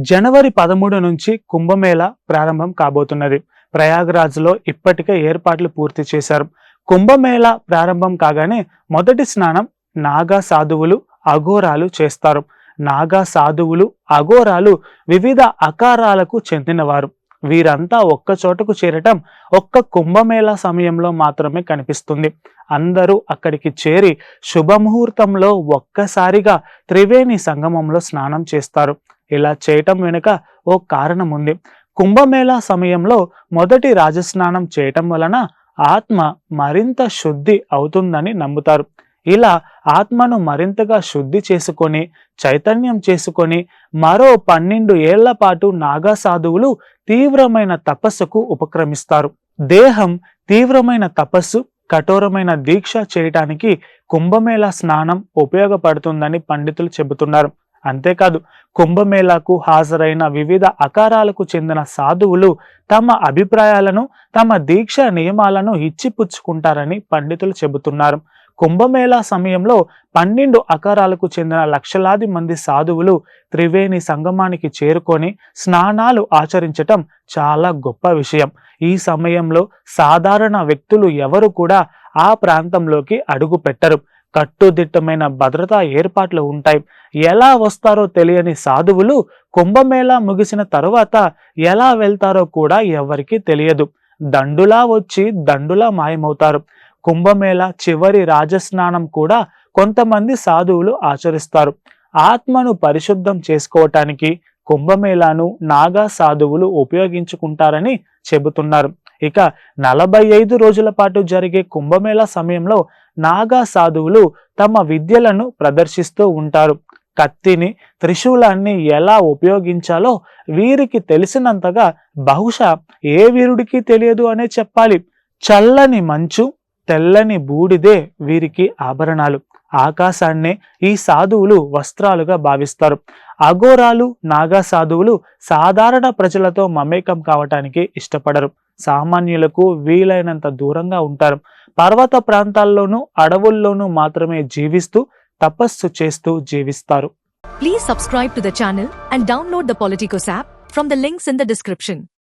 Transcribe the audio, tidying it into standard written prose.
జనవరి 13 నుంచి కుంభమేళా ప్రారంభం కాబోతున్నది. ప్రయాగ్రాజ్లో ఇప్పటికే ఏర్పాట్లు పూర్తి చేశారు. కుంభమేళా ప్రారంభం కాగానే మొదటి స్నానం నాగా సాధువులు, అఘోరాలు చేస్తారు. నాగా సాధువులు, అఘోరాలు వివిధ ఆకారాలకు చెందినవారు. వీరంతా ఒక్క చోటకు చేరటం ఒక్క కుంభమేళా సమయంలో మాత్రమే కనిపిస్తుంది. అందరూ అక్కడికి చేరి శుభముహూర్తంలో ఒక్కసారిగా త్రివేణి సంగమంలో స్నానం చేస్తారు. ఇలా చేయటం వెనుక ఓ కారణం ఉంది. కుంభమేళా సమయంలో మొదటి రాజస్నానం చేయటం వలన ఆత్మ మరింత శుద్ధి అవుతుందని నమ్ముతారు. ఇలా ఆత్మను మరింతగా శుద్ధి చేసుకొని చైతన్యం చేసుకొని మరో 12 ఏళ్ల పాటు నాగా సాధువులు తీవ్రమైన తపస్సుకు ఉపక్రమిస్తారు. దేహం తీవ్రమైన తపస్సు, కఠోరమైన దీక్ష చేయటానికి కుంభమేళా స్నానం ఉపయోగపడుతుందని పండితులు చెబుతున్నారు. అంతేకాదు, కుంభమేళాకు హాజరైన వివిధ ఆకారాలకు చెందిన సాధువులు తమ అభిప్రాయాలను, తమ దీక్ష నియమాలను ఇచ్చిపుచ్చుకుంటారని పండితులు చెబుతున్నారు. కుంభమేళా సమయంలో 12 ఆకారాలకు చెందిన లక్షలాది మంది సాధువులు త్రివేణి సంగమానికి చేరుకొని స్నానాలు ఆచరించటం చాలా గొప్ప విషయం. ఈ సమయంలో సాధారణ వ్యక్తులు ఎవరు కూడా ఆ ప్రాంతంలోకి అడుగు పెట్టరు. కట్టుదిట్టమైన భద్రతా ఏర్పాట్లు ఉంటాయి. ఎలా వస్తారో తెలియని సాధువులు కుంభమేళా ముగిసిన తరువాత ఎలా వెళ్తారో కూడా ఎవరికీ తెలియదు. దండులా వచ్చి దండులా మాయమవుతారు. కుంభమేళా చివరి రాజస్నానం కూడా కొంతమంది సాధువులు ఆచరిస్తారు. ఆత్మను పరిశుద్ధం చేసుకోవటానికి కుంభమేళాను నాగా సాధువులు ఉపయోగించుకుంటారని చెబుతున్నారు. ఇక 45 రోజుల పాటు జరిగే కుంభమేళా సమయంలో నాగా సాధువులు తమ విద్యలను ప్రదర్శిస్తూ ఉంటారు. కత్తిని, త్రిశూలాన్ని ఎలా ఉపయోగించాలో వీరికి తెలిసినంతగా బహుశా ఏ వీరుడికి తెలియదు అనే చెప్పాలి. చల్లని మంచు, తెల్లని బూడిదే వీరికి ఆభరణాలు. ఆకాశాన్నే ఈ సాధువులు వస్త్రాలుగా భావిస్తారు. అఘోరాలు, నాగా సాధువులు సాధారణ ప్రజలతో మమేకం కావటానికి ఇష్టపడరు. సామాన్యులకు వీలైనంత దూరంగా ఉంటారు. పర్వత ప్రాంతాల్లోనూ అడవుల్లోనూ మాత్రమే జీవిస్తూ తపస్సు చేస్తూ జీవిస్తారు. Please subscribe to the channel and download the Politicos app from the links in the description.